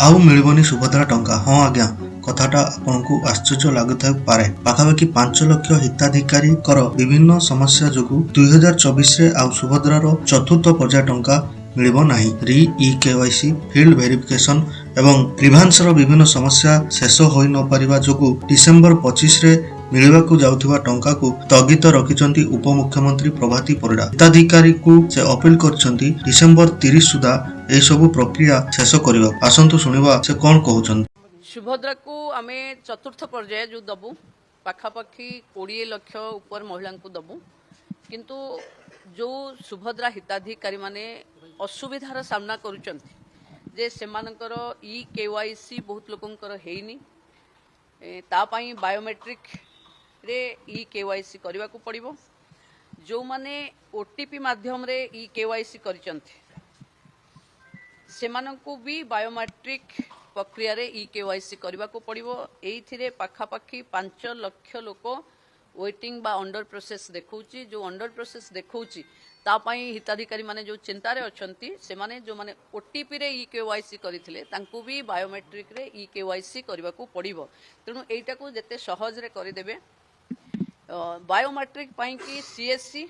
आउ मिलबनी सुभद्रा टंका। हाँ आज्ञा, कथाटा आपनकु आश्चर्य लागुथाय पारे। पाखापाखि 5 लाख हिताधिकारी विभिन्न समस्या जोगु 2024 रे आउ सुभद्रार चतुर्थ पर्याय टंका मिलिब नाही। रि इ केवाईसी, फील्ड वेरिफिकेशन एवं ग्रीभांसर विभिन्न समस्या शेष होई न परिबा जोगु डिसेंबर 25 रे मिलिबाकु जाउथिबा टंका को स्थगित रखिचंती उपमुख्यमंत्री प्रभाती परिडा। हिताधिकारी को से अपील करछंती डिसेंबर 30 सुधा ए सब प्रक्रिया शेष करबा। आसंतु सुनिबा से कोन कहउछन। सुभद्रा को आमे चतुर्थ पर्याय जो दबु पाखापाखि 20 लाख ऊपर महिला को दबु, किंतु जो सुभद्रा हिताधिकारी माने असुविधार सामना करुचंती जे सेमानकर इ केवाईसी बहुत लोकंकर हेइनी, ता पई बायोमेट्रिक रे इ केवाईसी करबा को पड़िबो। जो माने ओटीपी माध्यम रे इ केवाईसी करिचंती सेमानंकु भी बायोमेट्रिक प्रक्रिया रे इ केवाईसी करबा को पड़िबो। एइथिरे पाखापाखि 5 लाख लोक वेटिंग बा अंडर प्रोसेस देखौची। जो अंडर प्रोसेस देखौची ता पई हिताधिकारी माने जो चिंता रे अछंती से माने जो माने ओटीपी रे इ केवाईसी करिथिले तांकु भी बायोमेट्रिक रे इ केवाईसी करबा को पड़िबो। तेणु एइटा को जते सहज रे करि देबे। बायोमेट्रिक पई कि सीएससी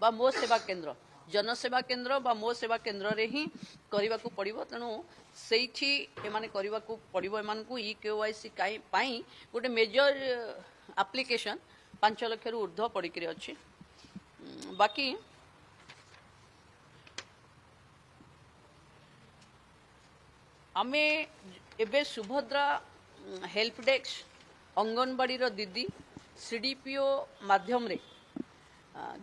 बा मो सेवा केंद्र, जनसेवा केंद्र बा मो सेवा केंद्र रे ही करबा को पड़िबो। तेणु सेठी एमाने करबा को पड़िबो। एमान को इ केवाईसी काई पई गोटे मेजर एप्लीकेशन 5 लाख रु ऊर्ध्व पड़िकरी अछि। बाकी आमे एबे सुभद्रा हेल्प डेस्क अंगनवाड़ी रो दीदी सीडीपीओ माध्यम रे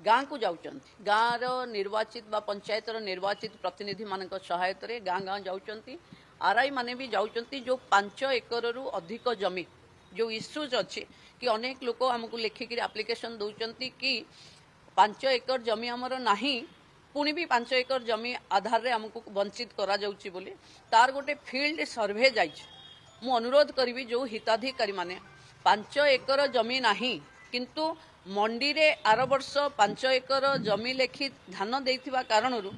गाँ को जाउचंती। गाँ रो निर्वाचित बा पंचायत रो निर्वाचित प्रतिनिधि मानक सहायता रे गाँ गाँ जाउचंती। आरआई माने भी जाउचंती। जो 5 एकर रु अधिक जमी जो इश्यूज अछि कि अनेक लोक हमको लिखिक एप्लिकेशन दउचंती कि 5 एकर जमी हमर नाही, पुणी भी 5 एकर जमी आधार रे हमको वंचित करा जाउची बोली तार गोटे फील्ड सर्वे जाइछ। मु अनुरोध करिवि जो हिताधिकारी माने 5 एकर जमी नाही किंतु मंडी रे आर वर्ष 5 एकर जमी लेखि धान देइथिबा कारणरू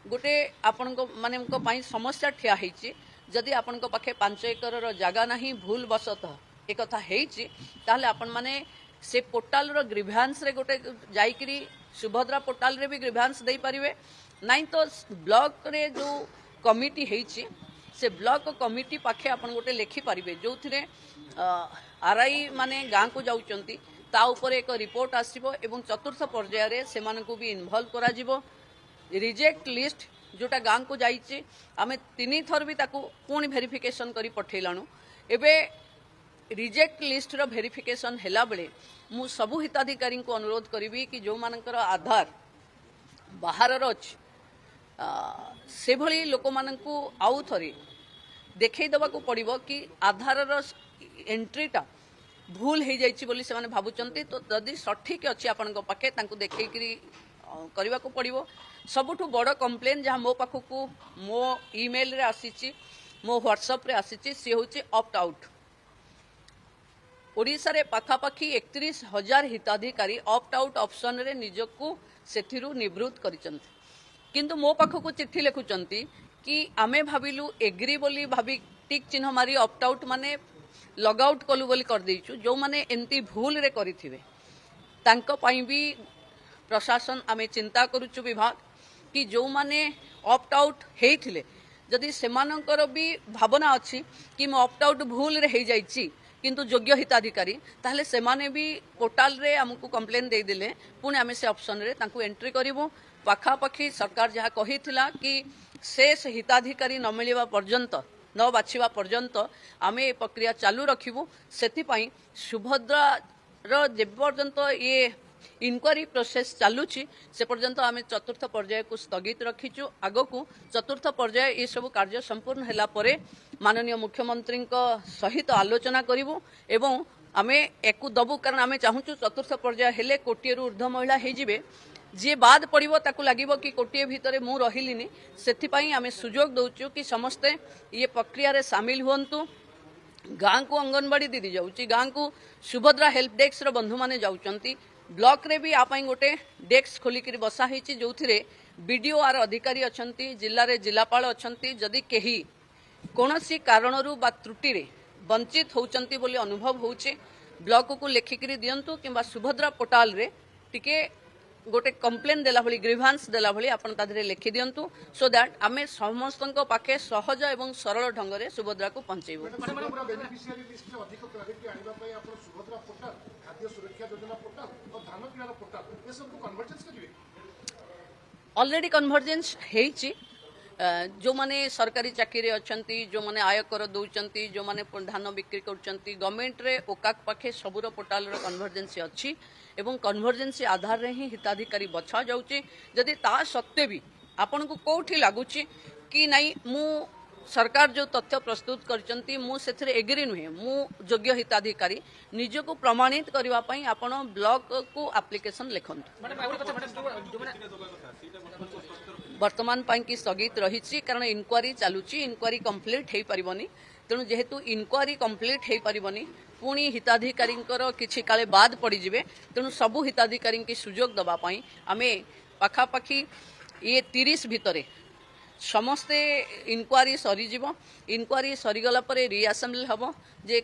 गोटे आपनको माने को पई समस्या ठिया हेछि। जदि आपनको पाखे 5 एकर रो जागा नाही भूल बसतः एक कथा हेछि ताले आपन माने से पोर्टाल रो ग्रीभांस रे गोटे जाइकरी सुभद्रा पोर्टाल रे भी ग्रीभांस देई परिवे। नाइ तो ब्लॉक रे जो कमिटी हेछि से ब्लॉक कमिटी पाखे आपन गोटे लेखि परिवे जो थिरे आरआई माने गाँ को जाउचंती ता ऊपर एक रिपोर्ट आसीबो एवं चतुर्थ पर्याय रे सेमान को भी इन्वॉल्व करा जिवो। रिजेक्ट लिस्ट जोटा गाँ को जाइछि आमे 3 थर भी ताकू पुणी वेरिफिकेशन करी पठेलाणु। एबे रिजेक्ट लिस्ट रो वेरिफिकेशन हेला बेले मु सबु हिताधिकारी को अनुरोध करिवि कि जो मानकर आधार बाहर रो अछि से भली लोक मानकू आउ थरी देखै दबा को पड़िबो कि आधार रो एंट्रीटा भूल हो जाइछि बोली से माने भाबुचंती। तो जदि सठिक अछि आपनक पाखे तांको देखै करी करबा को पड़िबो। सबुठु बड़ कंप्लेन जहाँ मो पाखकू मो ईमेल रे आसीछि, मो व्हाट्सएप रे आसीछि, से होछि ऑप्ट आउट। ओडिसा रे पाखापाखि 31,000 हिताधिकारी ऑप्ट आउट ऑप्शन रे निजकू सेथिरु निवृत्त करिचंती, किंतु मो पाखकू चिट्ठी लिखुचंती कि आमे भाबिलु एग्री बोली भाबी टिक चिन्ह मारी ऑप्ट आउट माने लॉग आउट कलु बोली कर देइछु। जो माने एंती भूल रे करिथिबे तांको पई भी प्रशासन आमे चिंता करूछु विभाग कि जो माने ऑप्ट आउट हेइथिले जदि सेमानकर भी भावना अछि कि मो ऑप्ट आउट भूल रे हे जाइछि किंतु योग्य हिताधिकारी ताहले सेमाने भी पोर्टाल रे हमकु कंप्लेन दे देले पुणी आमे से ऑप्शन रे तांकु एंट्री करिवो। पाखापाखि सरकार जहाँ कहिथिला कि शेष हिताधिकारी न मिलिबा पर्यंत न बाछिबा पर्यंत आमे ए प्रक्रिया चालू रखिबु। सेति पई सुभद्रा रो जे पर्यंत ये इनक्वारी प्रोसेस चालुची से पर्यंत आमे चतुर्थ पर्याय को स्थगित रखिचु। आगकू चतुर्थ पर्याय ये सब कार्य संपूर्ण हैला परे माननीय मुख्यमंत्री सहित आलोचना करिवु एवं आमे एकु दबु। कारण आमे चाहूचु चतुर्थ पर्याय हेले कोटिए रु ऊर्ध्व महिला हे जिवे जे बाद पड़िबो ताकू लागिबो कि कोटिए भितरे मु रहिलिनी। सेति पई आमे सुजोग दउचु कि समस्ते ये प्रक्रिया रे शामिल हुअन्तु। गाँ को अंगनवाड़ी दीदी जाउची, गाँ को सुभद्रा हेल्प डेस्क रो बंधु माने जाउचंती। ब्लॉक रे भी आपई गोटे डेस्क खोलिक बसा होती जो बीडीओ आर अधिकारी अच्छा, जिले में जिलापाल अच्छा। जदि कहीं कौनसी कारणरू बा त्रुटि वंचित होउचंती बोली अनुभव होउचे ब्लॉक को लेखिकी दिंतु कि सुभद्रा पोर्टाल रे टिके गोटे कंप्लेन देला भली ग्रीभांस देला भली आपण ताधरे लिखि दिंतु सो दैट आमे समस्त पाखे सहज एवं सरल ढंग रे सुभद्रा को पहुंचेबू। ऑलरेडी कन्वर्जेंस हेची जो माने सरकारी चाकरी अच्छी जो माने आयकर दौरान जो माने धान बिक्री करछंती गवर्नमेंट रे ओकाक पाखे सबुर पोर्टाल रो कन्वर्जेंसी अच्छी एवं कन्वर्जेंसी आधार रे ही हिताधिकारी बछा जाउची जदि ता सत्वे भी आपन को कोठी लागुची कि नहीं मु सरकार जो तथ्य प्रस्तुत करछंती मु सेथरे एग्री नुहे मु योग्य हिताधिकारी निज को प्रमाणित करबा पई आपण ब्लॉक को एप्लिकेशन लिखंतु। वर्तमान पाई कि स्थगित रही कारण इनक्वारी चलुची इनक्वारी कंप्लीट हो पारिबनी तेणु जेहेतु इनक्वारी कंप्लीट हो पारिबनी पुणी हिताधिकारी किछि काले बाद पड़ीजिवे तेणु सबु हिताधिकारी की सुजोग दबा पई आमे पाखापाखि ये 30 भितरे समस्ते इनक्वारी सरीजिव इनक्वारी सरीगला परे रिअसेंबल हम जे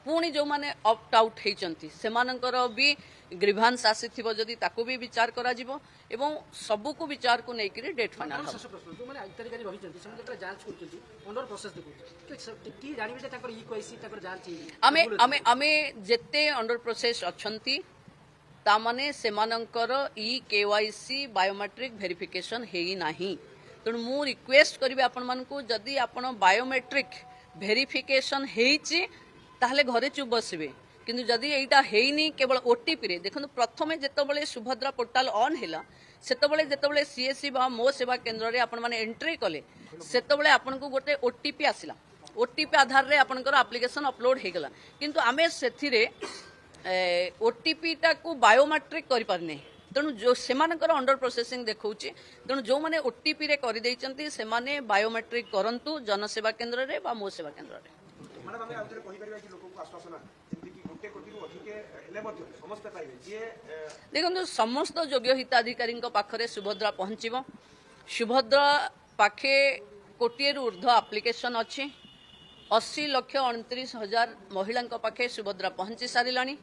पुणी जो माने ऑप्ट आउट होइचंती सेमानकर भी ग्रीभांस आसीथिबो जदि ताको भी विचार करा जिवो एवं सबु को विचार को नै करी डेट फाइनल हो जो माने अधिकारी रहिचंती से जेतरा जांच करचंती अंडर प्रोसेस देखो की जानिबे जे ताकर ई क्वेसी ताकर जांच आमे आमे आमे जेते अंडर प्रोसेस अछंती ता माने सेमानकर ई केवाईसी बायोमेट्रिक वेरिफिकेशन हेई नाही तेणु मु रिक्वेस्ट करिवे आपण मानकू जदि आपण बायोमेट्रिक वेरिफिकेशन हेइची ताहले घरे चुप बसबे किंतु जदि एटा हेइनी केवल ओटीपी रे देखो प्रथमे जेतबेले सुभद्रा पोर्टाल ऑन हैला सेतबेले जेतबेले सीएससी बा मो सेवा केंद्र रे आपण माने एंट्री कले सेतबेले आपण को गोटे ओटीपी आसिला ओटीपी आधार रे आपनकर एप्लिकेशन अपलोड हे गला किंतु आमे सेथिरे ओटीपी टा को बायोमेट्रिक करि परने तेणु जो सेमानकर अंडर प्रोसेसिंग देखौची तेणु जो माने ओटीपी रे करि दैचंती से माने बायोमेट्रिक करंतु जनसेवा केंद्र रे बा मो सेवा केंद्र रे। मैडम आमे आउथरे कहि परिबा कि लोक को आश्वासन जेंति कि गोटे कोटी रु अधिक हेले मध्ये समस्त पाइबे जे देखो समस्त योग्य हिताधिकारी पाखरे सुभद्रा पहुंचीबो सुभद्रा पाखे कोटी रु ऊर्ध्व एप्लिकेशन अच्छी 80,29,000 महिला पाखे सुभद्रा पहुंची सारिलानी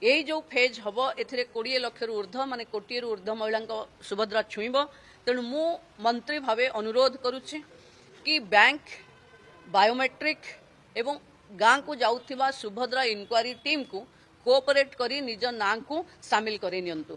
यही जो फेज हम ए 20 लाख रु ऊर्ध्व माने कोटी रु ऊर्ध्व महिला सुभद्रा छुईब तेणु मु मंत्री भावे अनुरोध करुछि कि बैंक बायोमेट्रिक एवं गाँ को जाउथिबा सुभद्रा इनक्वारी टीम को कोऑपरेट करी निज नाम को शामिल करे नियंतु।